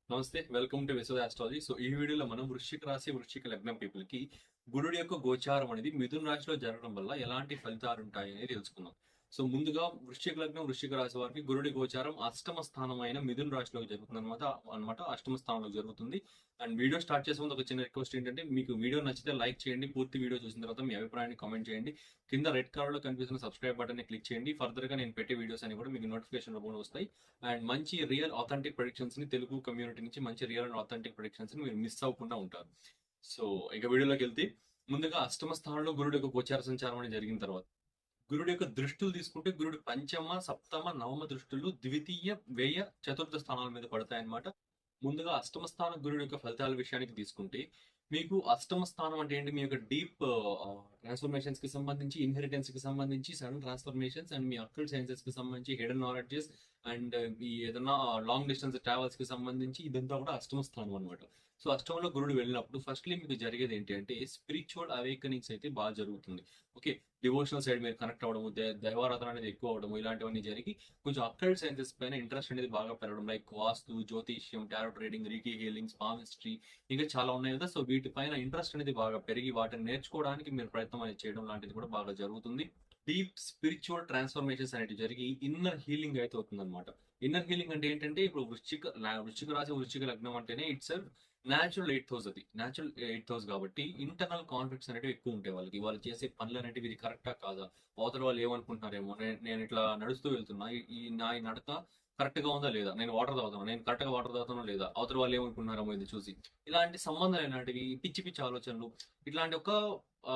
నమస్తే, welcome to విశ్వ astrology. So ఈ వీడియోలో మనం వృశ్చిక రాశి, వృశ్చిక లగ్నం పీపుల్ కి గురుడి యొక్క గోచారం అనేది మిథున రాశిలో జరగడం వల్ల ఎలాంటి ఫలితాలు ఉంటాయి అనేది తెలుసుకుందాం. సో ముందుగా వృశ్చిక లగ్నం, వృశ్చిక రాశి వారికి గురుడి గోచారం అష్టమ స్థానం అయిన మిథున రాశిలో జరుగుతుంది అనమాట అష్టమ స్థానంలో జరుగుతుంది. అండ్ వీడియో స్టార్ట్ చేసే ముందు ఒక చిన్న రిక్వెస్ట్ ఏంటంటే, మీకు వీడియో నచ్చితే లైక్ చేయండి, పూర్తి వీడియో చూసిన తర్వాత మీ అభిప్రాయాన్ని కామెంట్ చేయండి. కింద రెడ్ కలర్ లో కనిపిస్తున్న సబ్స్క్రైబ్ బటన్ ని క్లిక్ చేయండి. ఫర్దర్ గా నేను పెట్టే వీడియోస్ అని కూడా మీకు నోటిఫికేషన్ రూపంలో వస్తాయి. అండ్ మంచి రియల్ ఆథెంటిక్ ప్రొడిక్షన్స్ ని తెలుగు కమ్యూనిటీ నుంచి మంచి రియల్ అండ్ ఆథెంటిక్ ప్రొడిక్షన్స్ ని మీరు మిస్ అవ్వకుండా ఉంటారు. సో ఇక వీడియోలోకి వెళ్తే, ముందుగా అష్టమ స్థానంలో గురుడు యొక్క గోచార సంచారం అనేది జరిగిన తర్వాత గురుడు యొక్క దృష్టులు తీసుకుంటే, గురుడు పంచమ, సప్తమ, నవమ దృష్టులు ద్వితీయ, వ్యయ, చతుర్థ స్థానాల మీద పడతాయన్నమాట. ముందుగా అష్టమ స్థానం గురుడు యొక్క ఫలితాల విషయానికి తీసుకుంటే, మీకు అష్టమ స్థానం అంటే ఏంటి? మీ యొక్క డీప్ ట్రాన్స్ఫర్మేషన్స్ కి సంబంధించి, ఇన్హెరిటెన్స్ కి సంబంధించి, sudden transformations and me Akkal sciences కి సంబంధించి, హిడెన్ నాలెడ్జెస్ అండ్ ఈ ఏదైనా లాంగ్ డిస్టెన్స్ ట్రావెల్స్ కి సంబంధించి ఇదంతా కూడా అష్టమ స్థానం అనమాట. సో అష్టమంలో గురుడు వెళ్ళినప్పుడు ఫస్ట్లీ మీకు జరిగేది ఏంటి అంటే, స్పిరిచువల్ అవేకనింగ్స్ అయితే బాగా జరుగుతుంది. ఓకే, డివోషనల్ సైడ్ మీరు కనెక్ట్ అవ్వడము, దైవారాధన అనేది ఎక్కువ అవడము, ఇలాంటివన్నీ జరిగి కొంచెం అక్కల్ సైన్సెస్ పైన ఇంట్రెస్ట్ అనేది బాగా పెరగడం, లైక్ వాస్తు, జ్యోతిష్యం, tarot reading, reiki healings, palmistry, ఇంకా చాలా ఉన్నాయి కదా. సో వీటిపైన ఇంట్రెస్ట్ అనేది బాగా పెరిగి వాటిని నేర్చుకోవడానికి మీరు ప్రయత్నం అనేది చేయడం లాంటిది కూడా బాగా జరుగుతుంది. డీప్ స్పిరిచువల్ ట్రాన్స్ఫర్మేషన్స్ అనేవి జరిగి ఇన్నర్ హీలింగ్ అయితే అవుతుంది అనమాట. ఇన్నర్ హీలింగ్ అంటే ఏంటంటే, ఇప్పుడు వృశ్చిక రాశి, వృశ్చిక లగ్నం అంటేనే ఇట్స్ న్యాచురల్ 8th హౌస్. అది న్యాచురల్ 8th హౌస్ కాబట్టి ఇంటర్నల్ కాన్ఫ్లిక్ట్స్ అనేవి ఎక్కువ ఉంటాయి. వాళ్ళు చేసే పనులు అనేవి ఇది కరెక్టా కాదా, అవతల వాళ్ళు ఏమనుకుంటున్నారేమో, నేను ఇట్లా నడుస్తూ వెళ్తున్నా, ఈ నడక కరెక్ట్ గా ఉందా లేదా, నేను వాటర్ తాగుతాను, నేను కరెక్ట్ గా వాటర్ తాగుతానో లేదా, అవతల వాళ్ళు ఏమనుకుంటున్నారేమో ఇది చూసి, ఇలాంటి సంబంధం ఇలాంటివి పిచ్చి పిచ్చి ఆలోచనలు, ఇట్లాంటి ఒక ఆ,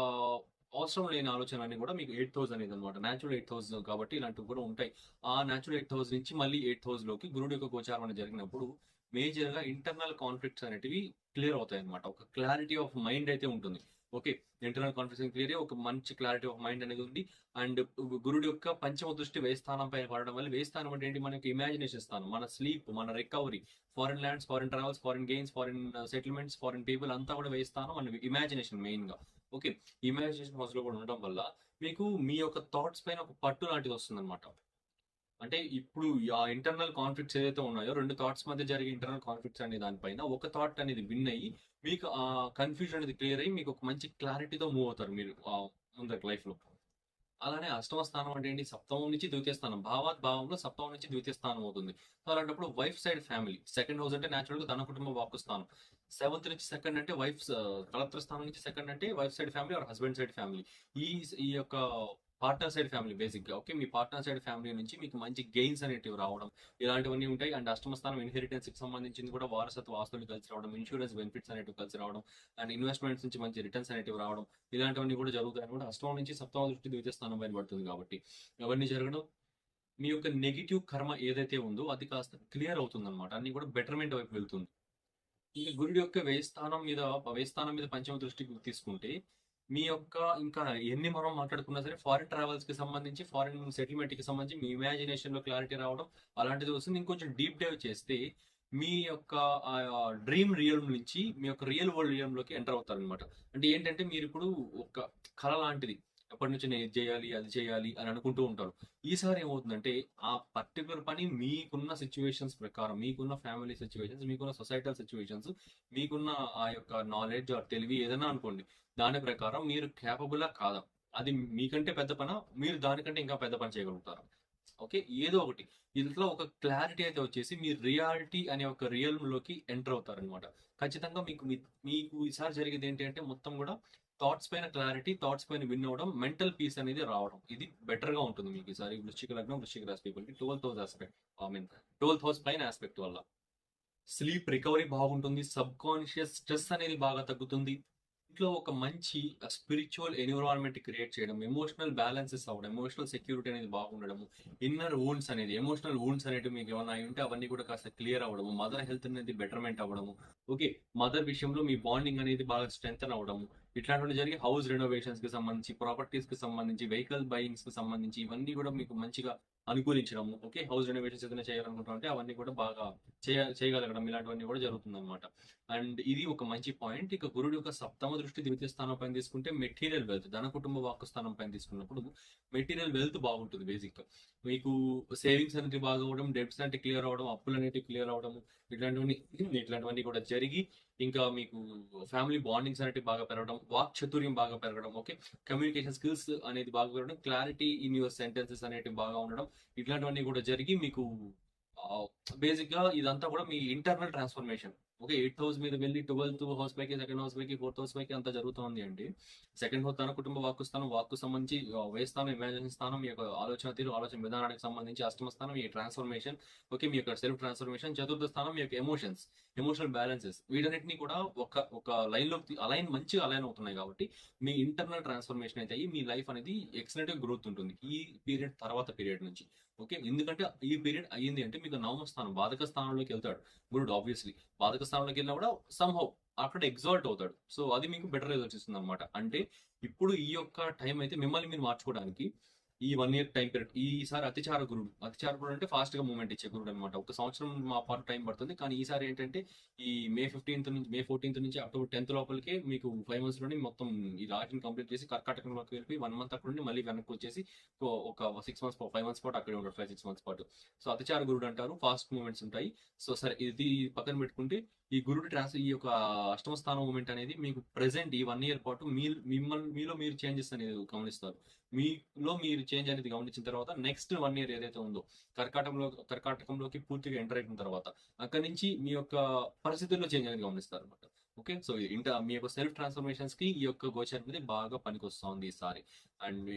అవసరం లేని ఆలోచన అన్ని కూడా మీకు 8th హౌస్ అనేది అనమాట. న్యాచురల్ 8th హౌస్ కాబట్టి ఇలాంటివి కూడా ఉంటాయి. ఆ న్యాచురల్ 8th హౌస్ నుంచి మళ్ళీ 8th హౌస్ లోకి గురుడు యొక్క గోచారం అనేది జరిగినప్పుడు మేజర్ గా ఇంటర్నల్ కాన్ఫ్లిక్ట్స్ అనేటివి క్లియర్ అవుతాయి అనమాట. ఒక క్లారిటీ ఆఫ్ మైండ్ అయితే ఉంటుంది. ఓకే, ఇంటర్నల్ కాన్ఫ్లిక్ట్స్ క్లియర్ ఒక మంచి క్లారిటీ ఆఫ్ మైండ్ అనేది ఉంది. అండ్ గురుడు యొక్క పంచమ దృష్టి వేస్థానం పైన పడడం వల్ల, వేస్థానం అంటే ఏంటి? మనకి ఇమాజినేషన్ స్థానం, మన స్లీప్, మన recovery, foreign lands, foreign travels, foreign gains, foreign settlements, foreign people అంతా కూడా వేస్థానం మన ఇమాజినేషన్ మెయిన్ గా. ఓకే, ఇమాజినేషన్ హౌస్ లో కూడా ఉండడం వల్ల మీకు మీ యొక్క థాట్స్ పైన ఒక పట్టు లాంటిది వస్తుంది అనమాట. అంటే ఇప్పుడు ఆ ఇంటర్నల్ కాన్ఫ్లిక్ట్స్ ఏదైతే ఉన్నాయో, రెండు థాట్స్ మధ్య జరిగే ఇంటర్నల్ కాన్ఫ్లిక్ట్స్ అనే దానిపైన ఒక థాట్ అనేది విన్ అయ్యి, మీకు ఆ కన్ఫ్యూజన్ అనేది క్లియర్ అయ్యి మీకు ఒక మంచి క్లారిటీతో మూవ్ అవుతారు మీరు ముందర లైఫ్ లో. అలానే అష్టమ స్థానం అంటే ఏంటి? సప్తమం నుంచి ద్వితీయ స్థానం, భావంలో సప్తమం నుంచి ద్వితీయ స్థానం అవుతుంది. సో అలాంటప్పుడు wife side family, second house అంటే న్యాచురల్ గా ధన కుటుంబ వాక్కు స్థానం, సెవెంత్ నుంచి సెకండ్ అంటే వైఫ్, కలత్ర స్థానం నుంచి సెకండ్ అంటే wife side family or husband side family. ఈ ఈ యొక్క పార్ట్నర్ సైడ్ ఫ్యామిలీ బేసిక్ గా. ఓకే, మీ పార్ట్నర్ సైడ్ ఫ్యామిలీ నుంచి మీకు మంచి గెయిన్స్ అనేటివి రావడం, ఇలాంటివన్నీ ఉంటాయి. అండ్ అష్టమ స్థానం ఇన్హెరిటెన్స్ కి సంబంధించింది కూడా వారసత్వ ఆస్తులు కలిసి రావడం, ఇన్సూరెన్స్ బెనిఫిట్స్ అనేటివి కలిసి రావడం, అండ్ ఇన్వెస్ట్మెంట్స్ నుంచి మంచి రిటర్న్స్ అనేటివి రావడం, ఇలాంటివన్నీ కూడా జరుగుతాయి అనమాట. అష్టమం నుంచి సప్తమ దృష్టి ద్వితీయ స్థానం పైన పడుతుంది కాబట్టి అవన్నీ జరగడం, మీ యొక్క నెగిటివ్ కర్మ ఏదైతే ఉందో అది కాస్త క్లియర్ అవుతుంది అనమాట. అన్ని కూడా బెటర్మెంట్ వైపు వెళ్తుంది. ఇంకా గురుడి యొక్క వ్యయస్థానం మీద పంచమ దృష్టి తీసుకుంటే, మీ యొక్క ఇంకా ఎన్ని మనం మాట్లాడుకున్నా సరే, ఫారిన్ ట్రావెల్స్ కి సంబంధించి, ఫారిన్ సెటిల్మెంట్ కి సంబంధించి మీ ఇమాజినేషన్ లో క్లారిటీ రావడం అలాంటిది వస్తుంది. ఇంకొంచెం డీప్ డైవ్ చేస్తే, మీ యొక్క డ్రీమ్ రియల్ నుంచి మీ యొక్క రియల్ వరల్డ్ రియల్ లోకి ఎంటర్ అవుతారు అనమాట. అంటే ఏంటంటే, మీరు ఇప్పుడు ఒక కళ లాంటిది, ఎప్పటి నుంచి నేను ఇది చేయాలి, అది చేయాలి అని అనుకుంటూ ఉంటారు. ఈసారి ఏమవుతుందంటే, ఆ పర్టికులర్ పని మీకున్న సిచ్యువేషన్స్ ప్రకారం, మీకున్న ఫ్యామిలీ సిచ్యువేషన్స్, మీకున్న సొసైటల్ సిచ్యువేషన్స్, మీకున్న ఆ యొక్క నాలెడ్జ్ ఆర్ తెలివి ఏదైనా అనుకోండి, దాని ప్రకారం మీరు క్యాపబులా కాదా, అది మీకంటే పెద్ద పన, మీరు దానికంటే ఇంకా పెద్ద పని చేయగలుగుతారా, ఓకే, ఏదో ఒకటి. ఇంట్లో ఒక క్లారిటీ అయితే వచ్చేసి మీ రియాలిటీ అనే ఒక రియల్ లోకి ఎంటర్ అవుతారనమాట. ఖచ్చితంగా మీకు ఈసారి జరిగేది ఏంటి అంటే, మొత్తం కూడా థాట్స్ పైన క్లారిటీ, థాట్స్ పైన విన్ అవ్వడం, మెంటల్ పీస్ అనేది రావడం, ఇది బెటర్ గా ఉంటుంది మీకు ఈసారి వృశ్చిక లగ్నం, వృశ్చిక రాశి పీపుల్ కి 12th house aspect, I mean 12th house పైన ఆస్పెక్ట్ వల్ల స్లీప్ రికవరీ బాగుంటుంది, సబ్ కాన్షియస్ స్ట్రెస్ అనేది బాగా తగ్గుతుంది. ఇంట్లో ఒక మంచి స్పిరిచువల్ ఎన్విరాన్మెంట్ క్రియేట్ చేయడం, ఎమోషనల్ బ్యాలెన్సెస్ అవ్వడం, ఎమోషనల్ సెక్యూరిటీ అనేది బాగుండడము, ఇన్నర్ వూండ్స్ అనేది, ఎమోషనల్ వూండ్స్ అనేవి మీకు ఏమైనా అయి ఉంటే అవన్నీ కూడా కాస్త క్లియర్ అవ్వడము, మదర్ హెల్త్ అనేది బెటర్మెంట్ అవ్వడము. ఓకే, మదర్ విషయంలో మీ బాండింగ్ అనేది బాగా స్ట్రెంగ్ అవ్వడము, ఇట్లాంటివన్నీ జరిగి హౌస్ రెనోవేషన్స్ కి సంబంధించి, ప్రాపర్టీస్ కి సంబంధించి, వెహికల్ బయింగ్స్ కి సంబంధించి ఇవన్నీ కూడా మీకు మంచిగా అనుకూలించడము. ఓకే, హౌస్ రెనోవేషన్స్ ఏదైనా చేయాలనుకుంటుంటే అవన్నీ కూడా బాగా చేయగలగడం ఇలాంటివన్నీ కూడా జరుగుతుందన్నమాట. అండ్ ఇది ఒక మంచి పాయింట్. ఇక గురుడు యొక్క సప్తమ దృష్టి ద్వితీయ స్థానం పైన తీసుకుంటే మెటీరియల్ వెల్త్, ధన కుటుంబ వాక్కు స్థానం పైన తీసుకున్నప్పుడు మెటీరియల్ వెల్త్ బాగుంటుంది. బేసిక్ మీకు సేవింగ్స్ అనేది బాగా అవ్వడం, డెబ్ట్స్ అంటే క్లియర్ అవ్వడం, అప్పులు అనేవి క్లియర్ అవ్వడం, ఇట్లాంటివన్నీ కూడా జరిగి ఇంకా మీకు ఫ్యామిలీ బాండింగ్స్ అనేవి బాగా పెరగడం, వాక్ చతుర్యం బాగా పెరగడం, ఓకే, కమ్యూనికేషన్ స్కిల్స్ అనేది బాగా పెరగడం, క్లారిటీ ఇన్ యువర్ సెంటెన్సెస్ అనేవి బాగా ఉండడం, ఇట్లాంటివన్నీ కూడా జరిగి మీకు బేసిక్ గా ఇదంతా కూడా మీ internal transformation. Okay, 8th house మీద వెళ్ళి 12th హౌస్ పైకి, సెకండ్ హౌస్ పైకి, 4th హౌస్ పైకి అంతా జరుగుతుంది అండి. సెకండ్ హౌస్ తన కుటుంబ వాక్కు స్థానం, వాక్కు సంబంధించి వ్యయ స్థానం, ఇమాజినేషన్ స్థానం, మీ యొక్క ఆలోచన తీరు, ఆలోచన విధానానికి సంబంధించి అష్టమ స్థానం మీ ట్రాన్స్ఫర్మేషన్, ఓకే, మీ యొక్క సెల్ఫ్ ట్రాన్స్ఫర్మేషన్. చతుర్థ స్థానం మీ యొక్క ఎమోషన్స్, ఎమోషనల్ బ్యాలెన్సెస్, వీటన్నిటిని కూడా ఒక లైన్ లో మంచిగా అలైన్ అవుతున్నాయి కాబట్టి మీ ఇంటర్నల్ ట్రాన్స్ఫర్మేషన్ అయితే మీ లైఫ్ అనేది ఎక్సలెంట్ గా గ్రోత్ ఉంటుంది ఈ పీరియడ్ తర్వాత పీరియడ్ నుంచి. ఓకే, ఎందుకంటే ఈ పీరియడ్ అయ్యింది అంటే మీకు నవమ స్థానం బాధక స్థానంలోకి వెళ్తాడు గురుడు. ఆబ్వియస్లీ బాధక స్థానంలోకి వెళ్ళినా కూడా సంహౌ అక్కడ ఎగ్జాల్ట్ అవుతాడు. సో అది మీకు బెటర్ రిజల్ట్స్ ఇస్తుంది అనమాట. అంటే ఇప్పుడు ఈ యొక్క టైం అయితే మిమ్మల్ని మీరు మార్చుకోవడానికి ఈ 1 year టైం పీరియడ్. ఈసారి అతిచార గురుడు, అతిచార గురుడు అంటే ఫాస్ట్ గా మూవ్మెంట్ ఇచ్చే గురుడు అనమాట. ఒక సంవత్సరం మా పాటు టైం పడుతుంది, కానీ ఈసారి ఏంటంటే ఈ మే 15th నుంచి, మే 14th నుంచి అక్టోబర్ 10th లోపలికే మీకు 5 months లోనే మొత్తం ఈ రాశిని కంప్లీట్ చేసి కర్కాటకంలోకి వెళ్ళి 1 month అక్కడ నుండి మళ్ళీ వెనక్కి వచ్చేసి ఒక 6 months 5 months పాటు అక్కడే ఉంటాడు, 5-6 months పాటు. సో అతిచార గురుడు అంటారు, ఫాస్ట్ మూవ్మెంట్స్ ఉంటాయి. సో సరే, ఇది పక్కన పెట్టుకుంటే ఈ గురుడు ఈ యొక్క అష్టమ స్థానం మూమెంట్ అనేది మీకు ప్రెసెంట్ ఈ 1 year పాటు మీలో మీరు చేంజెస్ అనేది గమనిస్తారు. మీలో మీరు చేంజ్ అనేది గమనించిన తర్వాత నెక్స్ట్ 1 year ఏదైతే ఉందో కర్కాటకంలోకి పూర్తిగా ఎంటర్ అయిన తర్వాత అక్కడి నుంచి మీ యొక్క పరిస్థితుల్లో చేంజ్ అనేది గమనిస్తారు అనమాట. ఓకే, సో మీ యొక్క సెల్ఫ్ ట్రాన్స్ఫర్మేషన్స్ కి ఈ యొక్క గోచరం అనేది బాగా పనికొస్తుంది ఈసారి. అండ్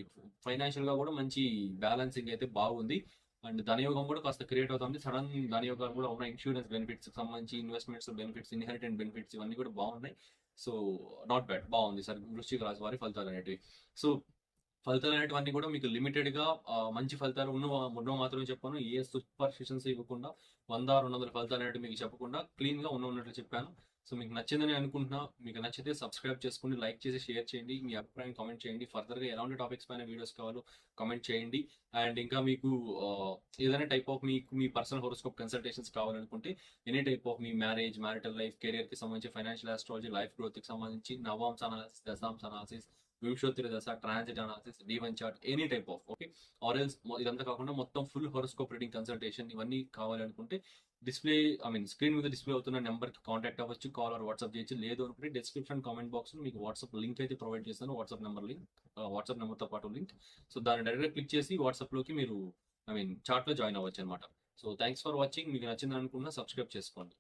ఫైనాన్షియల్ గా కూడా మంచి బ్యాలెన్సింగ్ అయితే బాగుంది. అండ్ ధనయోగం కూడా కాస్త క్రియేట్ అవుతుంది. సడన్ ధనయోగాలు కూడా ఉన్నాయి. ఇన్సూరెన్స్ బెనిఫిట్స్ సంబంధించి, ఇన్వెస్ట్మెంట్స్ బెనిఫిట్స్, ఇన్హెరిటెంట్ బెనిఫిట్స్ ఇవన్నీ కూడా బాగున్నాయి. సో నాట్ బ్యాడ్, బాగుంది సార్ వృశ్చిక రాశి వారి ఫలితాలు అనేటివి. సో ఫలితాలు అనేటివన్నీ కూడా మీకు లిమిటెడ్ గా మంచి ఫలితాలు ఉన్న మాత్రమే చెప్పాను. ఏ సూపర్స్టిషన్స్ ఇవ్వకుండా 100-200 ఫలితాలు అనేవి మీకు చెప్పకుండా క్లీన్ గా ఉన్నట్లు చెప్పాను. సో మీకు నచ్చిందని అనుకుంటున్నా. మీకు నచ్చితే సబ్స్క్రైబ్ చేసుకోండి, లైక్ చేసి షేర్ చేయండి, మీ అభిప్రాయం కామెంట్ చేయండి. ఫర్దర్ గా ఎలాంటి టాపిక్స్ పైన వీడియోస్ కావాలో కామెంట్ చేయండి. అండ్ ఇంకా మీకు ఏదైనా టైప్ ఆఫ్ మీ పర్సనల్ హోరోస్కోప్ కన్సల్టేషన్స్ కావాలనుకుంటే, ఎనీ టైప్ ఆఫ్ మీ మ్యారేజ్, మ్యారిటల్ లైఫ్, కెరియర్ కి సంబంధించి, ఫైనాన్షియల్ ఆస్ట్రాలజీ, లైఫ్ గ్రోత్ కి సంబంధించి, నవాంశ అనాలిసిస్, దశాంశ అనాలిసిస్, వింశోత్తర దశ, transit analysis, D1 chart, any type of, okay, ఆర్ఎల్స్ ఇదంతా కాకుండా మొత్తం ఫుల్ హోరోస్కోప్ రీడింగ్ కన్సల్టేషన్ ఇవన్నీ కావాలనుకుంటే స్క్రీన్ మీద డిస్ప్లే అవుతున్న నెంబర్ కి కాంటాక్ట్ అవ్వచ్చు, కాల్ ఆర్ వాట్సాప్ చేయొచ్చు. లేదు అనుకుంటే డిస్క్రిప్షన్ కామెంట్ బాక్స్ లో మీకు వాట్సాప్ లింక్ అయితే ప్రొవైడ్ చేస్తాను. వాట్సాప్ నెంబర్ తో పాటు లింక్. సో దాన్ని డైరెక్ట్ క్లిక్ చేసి వాట్సాప్ లోకి మీరు చార్ట్ లో జాయిన్ అవ్వచ్చు అనమాట. So thanks for watching. మీకు నచ్చింది అనుకున్నా సబ్స్క్రైబ్ చేసుకోండి.